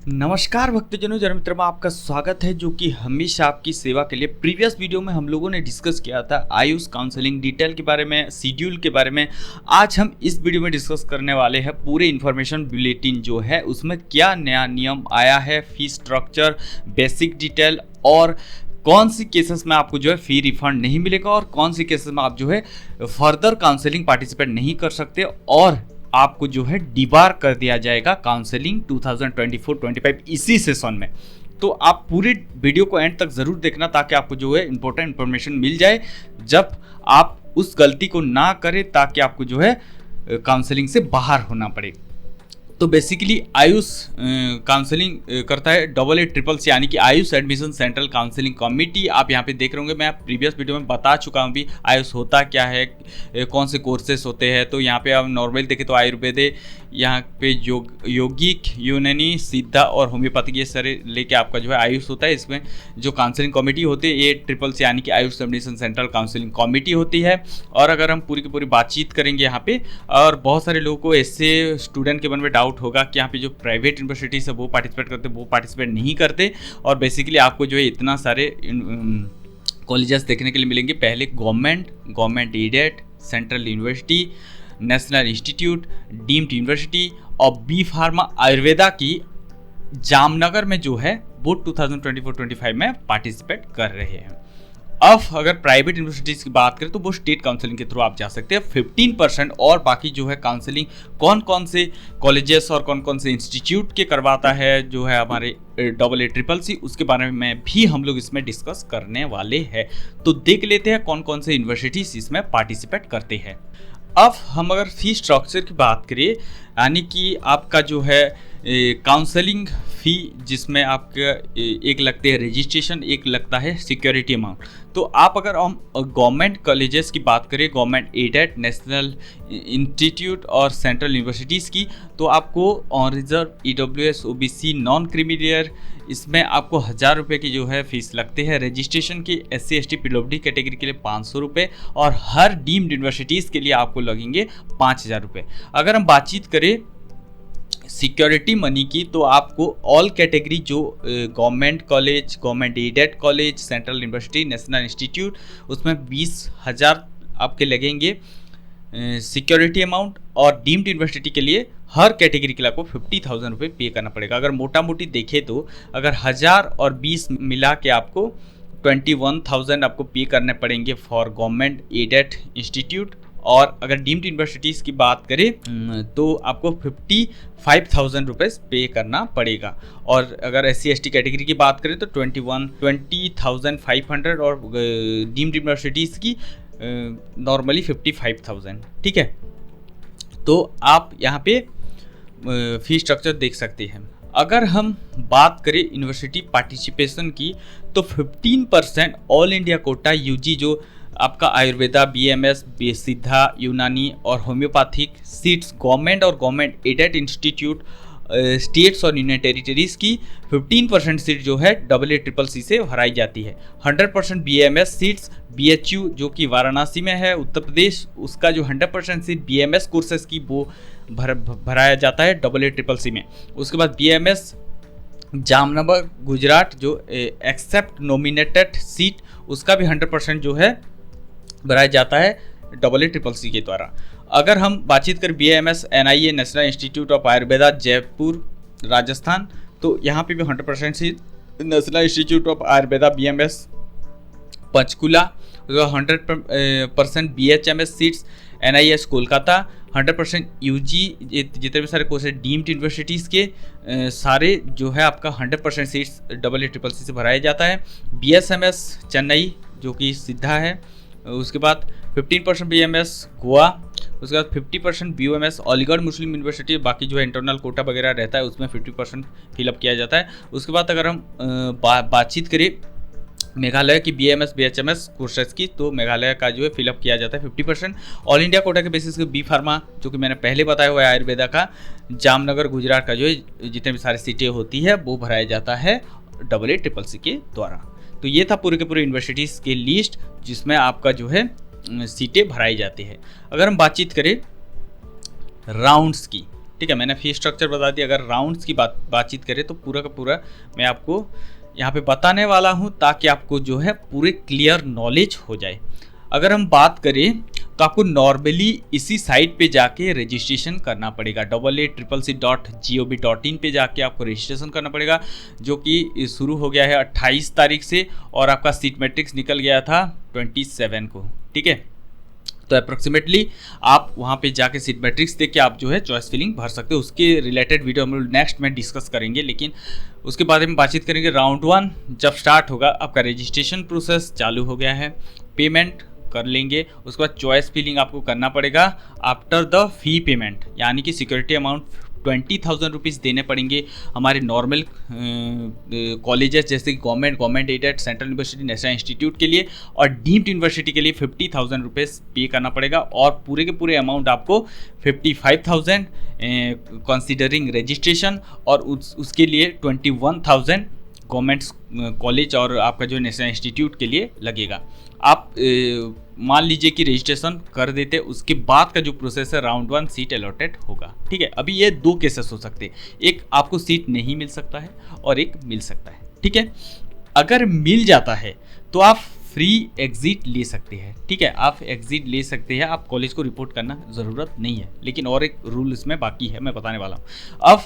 नमस्कार भक्तजनों, जन्म मित्रों में आपका स्वागत है जो कि हमेशा आपकी सेवा के लिए। प्रीवियस वीडियो में हम लोगों ने डिस्कस किया था आयुष काउंसलिंग डिटेल के बारे में, शेड्यूल के बारे में। आज हम इस वीडियो में डिस्कस करने वाले हैं पूरे इन्फॉर्मेशन बुलेटिन जो है उसमें क्या नया नियम आया है, फी स्ट्रक्चर, बेसिक डिटेल और कौन सी केसेस में आपको जो है फी रिफंड नहीं मिलेगा और कौन सी केसेस में आप जो है फर्दर काउंसलिंग पार्टिसिपेट नहीं कर सकते और आपको जो है डिबार कर दिया जाएगा काउंसलिंग 2024-25 इसी सेशन में। तो आप पूरे वीडियो को एंड तक ज़रूर देखना ताकि आपको जो है इंपॉर्टेंट इन्फॉर्मेशन मिल जाए जब आप उस गलती को ना करें, ताकि आपको जो है काउंसलिंग से बाहर होना पड़े। तो बेसिकली आयुष काउंसलिंग करता है AACCC यानी कि Ayush admission central counselling committee. आप यहाँ पे देख रहे होंगे, मैं प्रीवियस वीडियो में बता चुका हूँ भी आयुष होता क्या है, कौन से कोर्सेस होते हैं। तो यहाँ पे आप नॉर्मल देखें तो आयुर्वेद, यहाँ पे यौगिक, यूनानी, सिद्धा और होम्योपैथिक, ये सारे लेके आपका जो है आयुष होता है। इसमें जो काउंसलिंग कमेटी होती है AACCC यानी कि Ayush admission central counselling committee होती है। और अगर हम पूरी की पूरी बातचीत करेंगे यहाँ पे, और बहुत सारे लोगों को ऐसे स्टूडेंट के मन में डाउट होगा कि यहाँ पे जो प्राइवेट यूनिवर्सिटी से वो पार्टिसिपेट करते, वो पार्टिसिपेट नहीं करते। और बेसिकली आपको जो है इतना सारे कॉलेजेस देखने के लिए मिलेंगे। पहले government aided, central university, national institute, deemed university और बी फार्मा आयुर्वेदा की जामनगर में जो है वो 2024-25 में पार्टिसिपेट कर रहे हैं। अब अगर प्राइवेट यूनिवर्सिटीज़ की बात करें तो वो स्टेट काउंसलिंग के थ्रू आप जा सकते हैं 15%। और बाकी जो है काउंसलिंग कौन कौन से कॉलेजेस और कौन कौन से इंस्टीट्यूट के करवाता है जो है हमारे AACCC, उसके बारे में भी हम लोग इसमें डिस्कस करने वाले हैं। तो देख लेते हैं कौन कौन से यूनिवर्सिटीज़ इसमें पार्टिसिपेट करते हैं। अब हम अगर फी स्ट्रक्चर की बात करें, यानी कि आपका जो है काउंसलिंग फ़ी, जिसमें आपका एक लगते हैं रजिस्ट्रेशन, एक लगता है सिक्योरिटी अमाउंट। तो आप अगर हम गवर्नमेंट कॉलेजेस की बात करें, गवर्नमेंट एडेड, नेशनल इंस्टीट्यूट और सेंट्रल यूनिवर्सिटीज़ की, तो आपको on reserve, EWS, OBC, non creamy layer, इसमें आपको 1000 रुपये की जो है फीस लगते हैं। रजिस्ट्रेशन की SC ST PWD कैटेगरी के लिए 500 रुपये और हर डीम्ड यूनिवर्सिटीज़ के लिए आपको लगेंगे 5000 रुपये। अगर हम बातचीत करें सिक्योरिटी मनी की, तो आपको ऑल कैटेगरी जो government college, government aided college, central university, national institute, उसमें 20,000 आपके लगेंगे सिक्योरिटी अमाउंट। और डीम्ड यूनिवर्सिटी के लिए हर कैटेगरी के लिए आपको 50,000 रुपये पे करना पड़ेगा। अगर मोटा मोटी देखें तो अगर 1000 और 20 मिला के आपको 21,000 आपको पे करने पड़ेंगे फॉर गवर्नमेंट एडेड इंस्टीट्यूट। और अगर डीम्ड यूनिवर्सिटीज़ की बात करें तो आपको 55,000 रुपये पे करना पड़ेगा। और अगर SC ST कैटेगरी की बात करें तो 20,500 और डीम्ड यूनिवर्सिटीज़ की नॉर्मली 55,000। ठीक है, तो आप यहाँ पे फी स्ट्रक्चर देख सकते हैं। अगर हम बात करें यूनिवर्सिटी पार्टिसिपेशन की तो 15% ऑल इंडिया कोटा UG जो आपका आयुर्वेदा, BMS, सिद्धा, यूनानी और होम्योपैथिक सीट्स गवर्नमेंट और गवर्नमेंट एडेड इंस्टीट्यूट, स्टेट्स और यूनियन टेरिटरीज़ की 15% सीट जो है AACCC से भराई जाती है। 100% BMS सीट्स BHU जो कि वाराणसी में है उत्तर प्रदेश, उसका जो 100% सीट BMS कोर्सेज की वो भराया जाता है AACCC में। उसके बाद BMS जामनगर गुजरात जो एक्सेप्ट नॉमिनेटेड सीट, उसका भी 100% जो है भराया जाता है AACCC के द्वारा। अगर हम बातचीत करें BMS NIA, national institute of Ayurveda, Jaipur, Rajasthan, तो यहाँ पे भी 100% seat national institute of Ayurveda BMS Panchkula, 100% BHMS seats NIS Kolkata, 100% UG जितने भी सारे कोर्सेज डीम्ड यूनिवर्सिटीज़ के सारे जो है आपका 100% सीट्स AACCC से भराया जाता है। BSMS चेन्नई जो कि सिद्धा है, उसके बाद 15% BMS गोवा, उसके बाद 50% BOMS अलीगढ़ मुस्लिम यूनिवर्सिटी, बाकी जो है इंटरनल कोटा वगैरह रहता है उसमें 50% फिलअप किया जाता है। उसके बाद अगर हम बातचीत करें मेघालय की BMS BHMS कोर्सेज की, तो मेघालय का जो है फिलअप किया जाता है 50%। ऑल इंडिया कोटा के बेसिस पे बी फार्मा जो कि मैंने पहले बताया हुआ है आयुर्वेदा का, जामनगर गुजरात का जो है जितने भी सारी सीटें होती है वो भराया जाता है AACCC के द्वारा। तो ये था पूरे के पूरे यूनिवर्सिटीज़ के लिस्ट जिसमें आपका जो है सीटें भराई जाती है। अगर हम बातचीत करें राउंड्स की, ठीक है, मैंने फी स्ट्रक्चर बता दिया। अगर राउंड्स की बातचीत करें तो पूरा का पूरा मैं आपको यहाँ पे बताने वाला हूँ ताकि आपको जो है पूरे क्लियर नॉलेज हो जाए। अगर हम बात करें तो आपको नॉर्मली इसी साइट पे जाके रजिस्ट्रेशन करना पड़ेगा, AA.CCC.gov.in पे जाके आपको रजिस्ट्रेशन करना पड़ेगा, जो कि शुरू हो गया है 28 तारीख से और आपका सीट मैट्रिक्स निकल गया था 27 को। ठीक है, तो अप्रोक्सीमेटली आप वहाँ पे जाके सीट मैट्रिक्स देख के आप जो है चॉइस फिलिंग भर सकते हो। उसके रिलेटेड वीडियो हम लोग नेक्स्ट में डिस्कस करेंगे, लेकिन उसके बारे में बातचीत करेंगे। राउंड 1 जब स्टार्ट होगा, आपका रजिस्ट्रेशन प्रोसेस चालू हो गया है, पेमेंट कर लेंगे, उसके बाद चॉइस फिलिंग आपको करना पड़ेगा आफ्टर द फी पेमेंट, यानी कि सिक्योरिटी अमाउंट 20,000 रुपीज़ देने पड़ेंगे हमारे नॉर्मल कॉलेजेस जैसे कि government aided, central university, national institute के लिए, और डीम्ड यूनिवर्सिटी के लिए 50,000 रुपीज़ पे करना पड़ेगा। और पूरे के पूरे अमाउंट आपको 55,000 कंसीडरिंग रजिस्ट्रेशन, और उसके लिए 21,000 गवर्नमेंट कॉलेज और आपका जो नेशनल इंस्टीट्यूट के लिए लगेगा। आप मान लीजिए कि रजिस्ट्रेशन कर देते, उसके बाद का जो प्रोसेस है राउंड 1 सीट अलॉटेड होगा। ठीक है, अभी ये 2 केसेस हो सकते हैं, एक आपको सीट नहीं मिल सकता है और एक मिल सकता है। ठीक है, अगर मिल जाता है तो आप फ्री एग्जिट ले सकते हैं। ठीक है, आप एग्जिट ले सकते हैं, आप कॉलेज को रिपोर्ट करना ज़रूरत नहीं है। लेकिन और एक रूल इसमें बाकी है, मैं बताने वाला हूँ। अब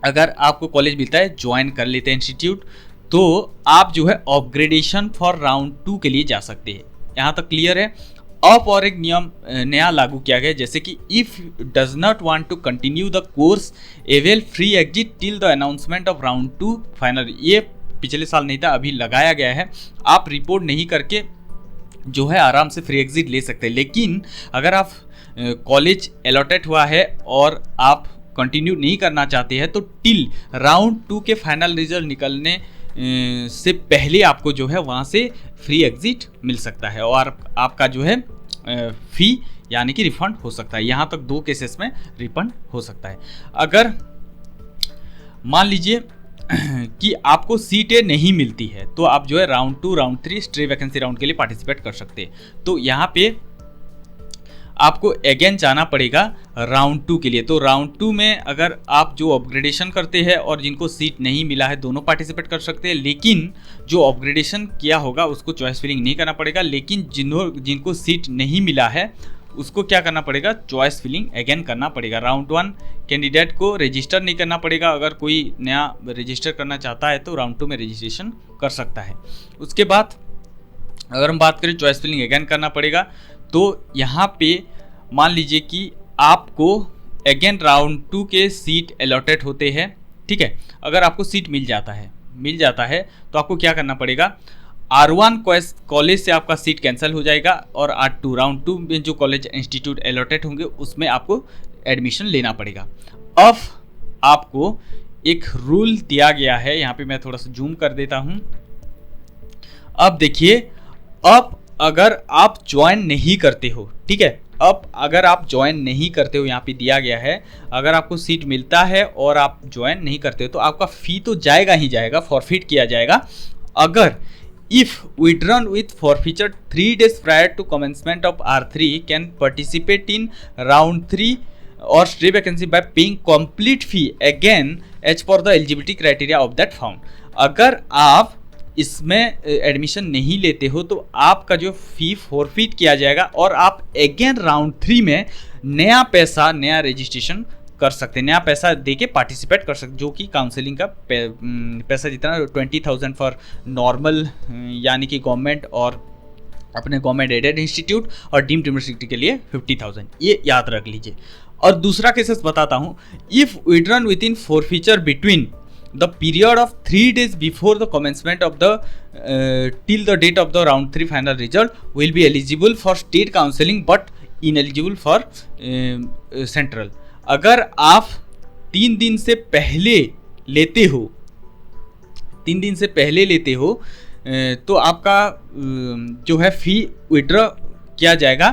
अगर आपको कॉलेज मिलता है, ज्वाइन कर लेते हैं इंस्टीट्यूट, तो आप जो है अपग्रेडेशन फॉर राउंड 2 के लिए जा सकते हैं। यहाँ तक क्लियर है। अब और एक नियम नया लागू किया गया, जैसे कि if does not want to continue the course avail free exit till the announcement of round 2 final. ये पिछले साल नहीं था, अभी लगाया गया है। आप रिपोर्ट नहीं करके जो है आराम से फ्री एग्जिट ले सकते हैं। लेकिन अगर आप कॉलेज अलॉटेड हुआ है और आप कंटिन्यू नहीं करना चाहते हैं, तो टिल राउंड 2 के फाइनल रिजल्ट निकलने से पहले आपको जो है वहाँ से फ्री एग्जिट मिल सकता है और आपका जो है फ़ी यानी कि रिफंड हो सकता है। यहाँ तक 2 केसेस में रिफंड हो सकता है। अगर मान लीजिए कि आपको सीटें नहीं मिलती है, तो आप जो है round 2, round 3 stray vacancy round के लिए पार्टिसिपेट कर सकते हैं। तो यहाँ पे आपको अगेन जाना पड़ेगा राउंड 2 के लिए। तो राउंड 2 में अगर आप जो अपग्रेडेशन करते हैं और जिनको सीट नहीं मिला है, दोनों पार्टिसिपेट कर सकते हैं। लेकिन जो अपग्रेडेशन किया होगा उसको चॉइस फिलिंग नहीं करना पड़ेगा। लेकिन जिनको सीट नहीं मिला है उसको क्या करना पड़ेगा, चॉइस फिलिंग अगेन करना पड़ेगा। राउंड 1 कैंडिडेट को रजिस्टर नहीं करना पड़ेगा। अगर कोई नया रजिस्टर करना चाहता है तो राउंड 2 में रजिस्ट्रेशन कर सकता है। उसके बाद अगर हम बात करें चॉइस फिलिंग अगेन करना पड़ेगा, तो यहाँ पे मान लीजिए कि आपको अगेन राउंड 2 के सीट अलॉटेड होते हैं। ठीक है, अगर आपको सीट मिल जाता है तो आपको क्या करना पड़ेगा, R1 कॉलेज से आपका सीट कैंसिल हो जाएगा और R2 राउंड 2 में जो कॉलेज इंस्टीट्यूट अलॉटेड होंगे उसमें आपको एडमिशन लेना पड़ेगा। अब आपको एक रूल दिया गया है, यहाँ पे मैं थोड़ा सा जूम कर देता हूँ। अब देखिए, अब अगर आप ज्वाइन नहीं करते हो, ठीक है, अब अगर आप ज्वाइन नहीं करते हो, यहाँ पे दिया गया है अगर आपको सीट मिलता है और आप ज्वाइन नहीं करते हो तो आपका फ़ी तो जाएगा ही जाएगा, फॉरफिट किया जाएगा। अगर if withdrawn with forfeiture 3 days prior to commencement of R3 can participate in round 3 और stray vacancy by paying complete fee again as per the eligibility criteria of that round. अगर आप इसमें एडमिशन नहीं लेते हो तो आपका जो फी फॉरफिट किया जाएगा और आप अगेन राउंड 3 में नया रजिस्ट्रेशन कर सकते हैं, नया पैसा देके पार्टिसिपेट कर सकते, जो कि काउंसलिंग का पैसा जितना 20,000 फॉर नॉर्मल यानी कि गवर्नमेंट और अपने गवर्नमेंट एडेड इंस्टीट्यूट और डीम्ड यूनिवर्सिटी के लिए 50,000, ये याद रख लीजिए। और दूसरा केसेस बताता हूँ, if withdrawn with in forfeiture between the period of 3 days before the commencement of the till the date of the round 3 final result will be eligible for state counseling but ineligible for central। अगर आप 3 दिन से पहले लेते हो तो आपका जो है फी विड्रॉ किया जाएगा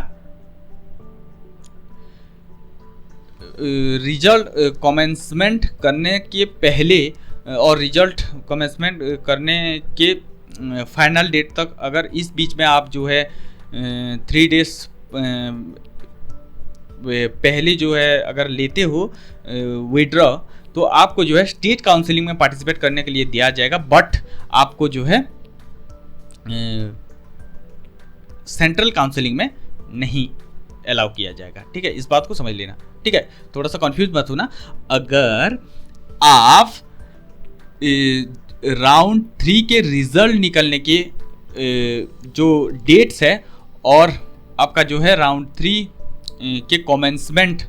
रिजल्ट कमेंसमेंट करने के पहले और रिजल्ट कमेंसमेंट करने के फाइनल डेट तक। अगर इस बीच में आप जो है 3 days पहले जो है अगर लेते हो विड्रॉ, तो आपको जो है स्टेट काउंसिलिंग में पार्टिसिपेट करने के लिए दिया जाएगा, बट आपको जो है सेंट्रल काउंसिलिंग में नहीं अलाउ किया जाएगा। ठीक है, इस बात को समझ लेना। ठीक है, थोड़ा सा कंफ्यूज मत होना। अगर आप राउंड 3 के रिजल्ट निकलने के जो डेट्स है और आपका जो है राउंड 3 के कमेंसमेंट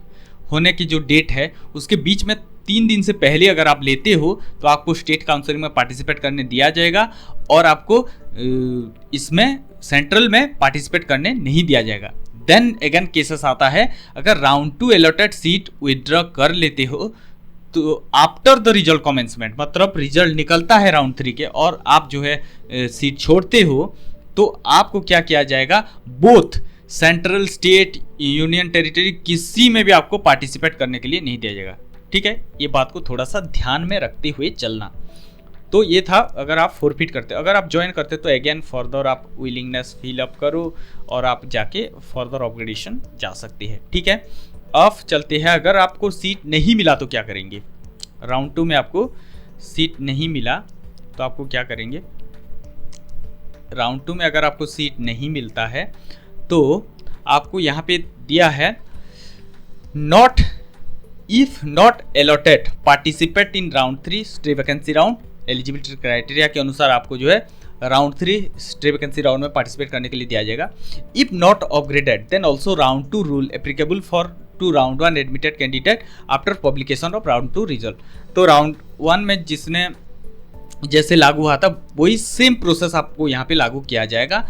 होने की जो डेट है उसके बीच में 3 दिन से पहले अगर आप लेते हो तो आपको स्टेट काउंसिलिंग में पार्टिसिपेट करने दिया जाएगा और आपको इसमें सेंट्रल में पार्टिसिपेट करने नहीं दिया जाएगा। देन अगेन केसेस आता है, अगर राउंड 2 अलॉटेड सीट विथड्रॉ कर लेते हो तो आफ्टर द रिजल्ट कमेंसमेंट, मतलब रिजल्ट निकलता है राउंड 3 के और आप जो है सीट छोड़ते हो, तो आपको क्या किया जाएगा, both central, state, union territory किसी में भी आपको पार्टिसिपेट करने के लिए नहीं दिया जाएगा। ठीक है, ये बात को थोड़ा सा ध्यान में रखते हुए चलना। तो ये था अगर आप फॉरफिट करते हो। अगर आप ज्वाइन करते तो अगेन फर्दर आप विलिंगनेस फिल अप करो और आप जाके फर्दर अपग्रेडेशन जा सकते हैं। ठीक है, अब चलते हैं, अगर आपको सीट नहीं मिला तो क्या करेंगे। राउंड 2 में आपको सीट नहीं मिला तो आपको क्या करेंगे। राउंड 2 में अगर आपको सीट नहीं मिलता है तो आपको यहाँ पे दिया है not if not allotted participate in round 3 stay vacancy round. Eligibility criteria के अनुसार आपको जो है राउंड 3 स्टे वैकेंसी राउंड में पार्टिसिपेट करने के लिए दिया जाएगा। If not upgraded then also round 2 rule applicable for to round 1 admitted candidate after publication of round 2 result. तो राउंड 1 में जिसने जैसे लागू हुआ था वही सेम प्रोसेस आपको यहाँ पे लागू किया जाएगा।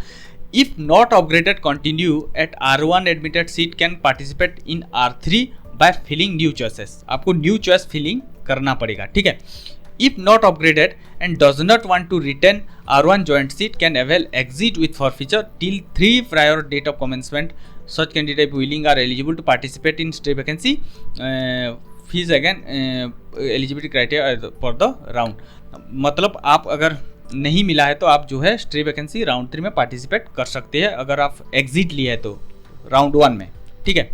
If not upgraded continue at R1 admitted seat can participate in R3 by filling new choices. आपको न्यू चॉइस फिलिंग करना पड़ेगा। ठीक है, if not upgraded and does not want to retain R1 joint seat can avail exit with forfeiture till 3 prior date of commencement. Such candidate willing are eligible to participate in stay vacancy. Fees again eligibility criteria for the round. मतलब आप अगर नहीं मिला है तो आप जो है स्टे वैकेंसी राउंड 3 में पार्टिसिपेट कर सकते हैं अगर आप एग्जिट लिए है तो राउंड 1 में। ठीक है,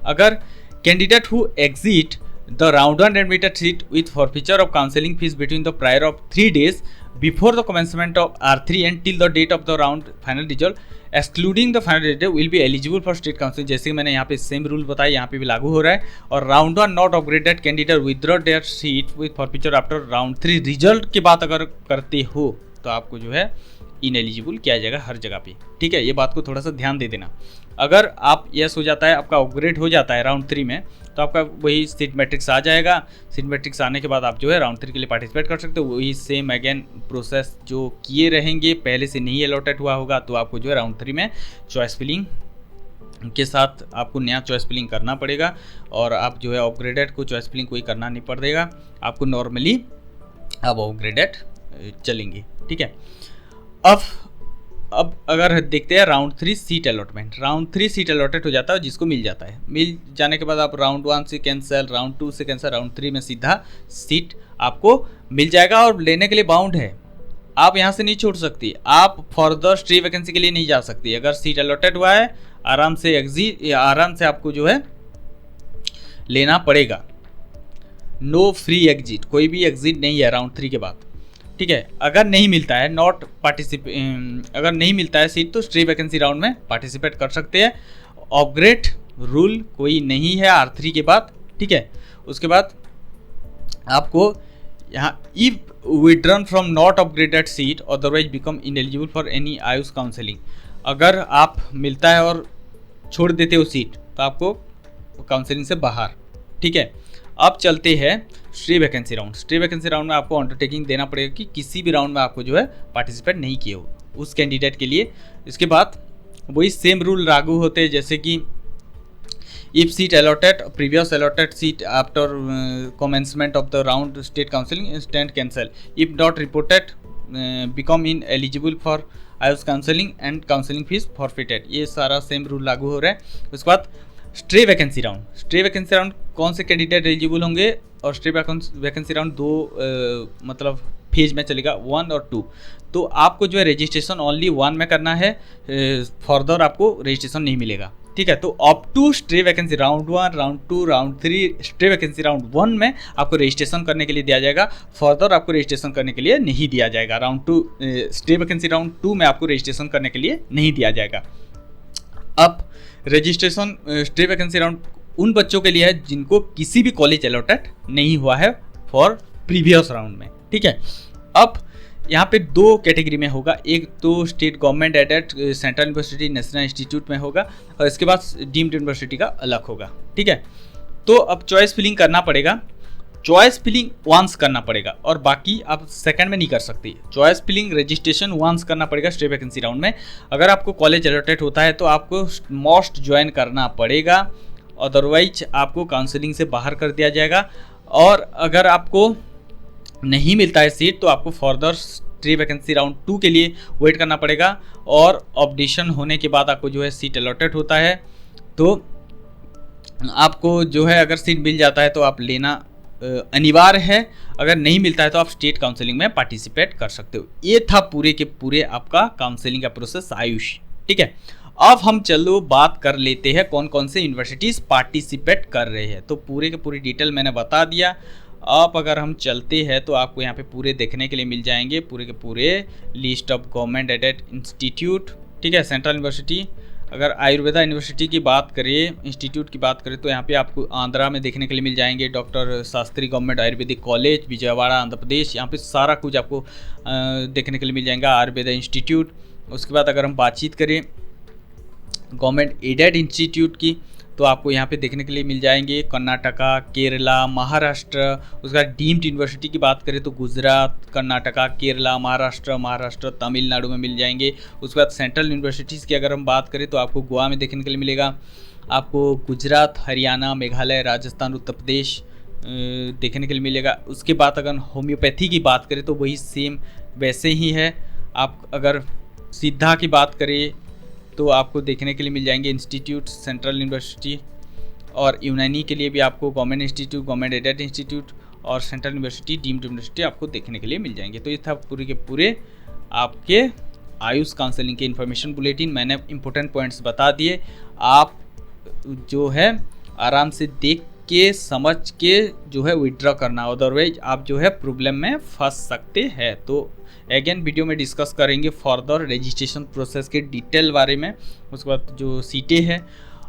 अगर candidate who exit the round 1 admitted seat with forfeiture of counselling fees between the prior of 3 days before the commencement of R3 and till the date of the round final result excluding the final result will be eligible for state council. जैसे कि मैंने यहाँ पे same rule बताया, यहाँ पे भी लागू हो रहा है। और round 1 not upgraded candidate withdraw there seat with forfeiture after round 3 result के बाद अगर करते हो तो आपको जो है इनएलिजिबल किया जाएगा हर जगह पे। ठीक है, ये बात को थोड़ा सा ध्यान दे देना। अगर आप यस हो जाता है, आपका अपग्रेड हो जाता है राउंड 3 में, तो आपका वही सीट मैट्रिक्स आ जाएगा। सीट मैट्रिक्स आने के बाद आप जो है राउंड 3 के लिए पार्टिसिपेट कर सकते हो। वही सेम अगेन प्रोसेस जो किए रहेंगे, पहले से नहीं अलॉटेड हुआ होगा तो आपको जो है राउंड 3 में चॉइस फिलिंग के साथ आपको नया चॉइस फिलिंग करना पड़ेगा और आप जो है अपग्रेडेड को चॉइस फिलिंग कोई करना नहीं पड़ेगा। आपको नॉर्मली अब अपग्रेडेड चलेंगे। ठीक है, अब अगर देखते हैं round 3 seat allotment. Round 3 seat allotted हो जाता है जिसको मिल जाता है। मिल जाने के बाद आप राउंड 1 से कैंसिल, राउंड 2 से कैंसिल, राउंड 3 में सीधा सीट आपको मिल जाएगा और लेने के लिए बाउंड है। आप यहाँ से नहीं छोड़ सकती, आप फर्दर स्टे वैकेंसी के लिए नहीं जा सकती। अगर सीट अलॉटेड हुआ है आराम से एग्जिट, आराम से आपको जो है लेना पड़ेगा। नो फ्री एग्जिट, कोई भी एग्जिट नहीं है राउंड 3 के बाद। ठीक है, अगर नहीं मिलता है अगर नहीं मिलता है सीट तो स्टे वैकेंसी राउंड में पार्टिसिपेट कर सकते हैं। अपग्रेड रूल कोई नहीं है R3 के बाद। ठीक है, उसके बाद आपको यहाँ if withdrawn from not upgraded seat otherwise become ineligible for any Ayush counselling. अगर आप मिलता है और छोड़ देते हो सीट तो आपको काउंसलिंग से बाहर। ठीक है, अब चलते हैं stay vacancy round. Stay vacancy round में आपको अंडरटेकिंग देना पड़ेगा कि किसी भी राउंड में आपको जो है पार्टिसिपेट नहीं किए हो उस कैंडिडेट के लिए। इसके बाद वही सेम रूल लागू होते हैं जैसे कि if seat allotted previous allotted seat after commencement of the round state counselling stand cancel. If not reported become in eligible for Ayush counselling and counselling fees forfeited. ये सारा सेम रूल लागू हो रहा है। उसके बाद stay vacancy round. Stay vacancy round कौन से कैंडिडेट एलिजिबल होंगे और स्टे वैकेंसी राउंड दो मतलब फेज में चलेगा 1 और 2। तो आपको जो है रजिस्ट्रेशन ओनली 1 में करना है, फर्दर आपको रजिस्ट्रेशन नहीं मिलेगा। ठीक है। तो up to stay vacancy round 1, round 2, round 3, stay vacancy round 1 में आपको रजिस्ट्रेशन करने के लिए दिया जाएगा। फर्दर आपको रजिस्ट्रेशन करने के लिए नहीं दिया जाएगा। राउंड 2 स्टे वैकेंसी राउंड 2 में आपको रजिस्ट्रेशन करने के लिए नहीं दिया जाएगा। अब रजिस्ट्रेशन स्टे वैकेंसी राउंड उन बच्चों के लिए है जिनको किसी भी कॉलेज अलॉटेड नहीं हुआ है फॉर प्रीवियस राउंड में, ठीक है। अब यहाँ पे 2 कैटेगरी में होगा, एक तो state government aided central university national institute में होगा और इसके बाद डीम्ड यूनिवर्सिटी का अलग होगा, ठीक है। तो अब चॉइस फिलिंग करना पड़ेगा, चॉइस फिलिंग वंस करना पड़ेगा और बाकी आप सेकंड में नहीं कर सकते। चॉइस फिलिंग रजिस्ट्रेशन वंस करना पड़ेगा स्टे वैकेंसी राउंड में। अगर आपको कॉलेज अलॉटेड होता है तो आपको मोस्ट ज्वाइन करना पड़ेगा, अदरवाइज आपको काउंसलिंग से बाहर कर दिया जाएगा। और अगर आपको नहीं मिलता है सीट तो आपको फर्दर स्टे वैकेंसी राउंड 2 के लिए वेट करना पड़ेगा और ऑडिशन होने के बाद आपको जो है सीट अलॉटेड होता है तो आपको जो है अगर सीट मिल जाता है तो आप लेना अनिवार्य है, अगर नहीं मिलता है तो आप स्टेट काउंसलिंग में पार्टिसिपेट कर सकते हो। ये था पूरे के पूरे आपका काउंसलिंग का प्रोसेस आयुष, ठीक है। अब हम चलो बात कर लेते हैं कौन कौन से यूनिवर्सिटीज़ पार्टिसिपेट कर रहे हैं। तो पूरे के पूरी डिटेल मैंने बता दिया। अब अगर हम चलते हैं तो आपको यहाँ पे पूरे देखने के लिए मिल जाएंगे पूरे के पूरे list of government aided institute, ठीक है। सेंट्रल यूनिवर्सिटी, अगर आयुर्वेदा यूनिवर्सिटी की बात करें, इंस्टीट्यूट की बात करें तो यहाँ पे आपको आंध्रा में देखने के लिए मिल जाएंगे doctor Shastri government ayurvedic college Vijayawada Andhra Pradesh. यहाँ पे सारा कुछ आपको देखने के लिए मिल जाएगा आयुर्वेदा इंस्टीट्यूट। उसके बाद अगर हम बातचीत करें गवर्नमेंट एडेड इंस्टीट्यूट की तो आपको यहाँ पे देखने के लिए मिल जाएंगे कर्नाटका, केरला, महाराष्ट्र। उसके बाद डीम्ड यूनिवर्सिटी की बात करें तो गुजरात, कर्नाटका, केरला, महाराष्ट्र, तमिलनाडु में मिल जाएंगे। उसके बाद सेंट्रल यूनिवर्सिटीज़ की अगर हम बात करें तो आपको गोवा में देखने के लिए मिलेगा, आपको गुजरात, हरियाणा, मेघालय, राजस्थान, उत्तर प्रदेश देखने के लिए मिलेगा। उसके बाद अगर होम्योपैथी की बात करें तो वही सेम वैसे ही है। आप अगर सिद्धा की बात करें तो आपको देखने के लिए मिल जाएंगे इंस्टीट्यूट सेंट्रल यूनिवर्सिटी, और यूनानी के लिए भी आपको government institute, government aided institute और सेंट्रल यूनिवर्सिटी, डीम्ड यूनिवर्सिटी आपको देखने के लिए मिल जाएंगे। तो ये था पूरे के पूरे आपके आयुष काउंसलिंग के इन्फॉर्मेशन बुलेटिन। मैंने इंपॉर्टेंट पॉइंट्स बता दिए, आप जो है आराम से देख के समझ के जो है विड्रॉ करना, अदरवाइज आप जो है प्रॉब्लम में फंस सकते हैं। तो अगेन वीडियो में डिस्कस करेंगे फर्दर रजिस्ट्रेशन प्रोसेस के डिटेल बारे में, उसके बाद जो सीटें हैं,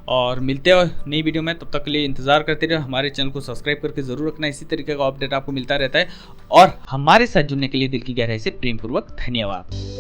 और मिलते हैं नई वीडियो में। तब तक के लिए इंतजार करते रहे, हमारे चैनल को सब्सक्राइब करके ज़रूर रखना, इसी तरीके का अपडेट आपको मिलता रहता है। और हमारे साथ जुड़ने के लिए दिल की गहराई से प्रेमपूर्वक धन्यवाद।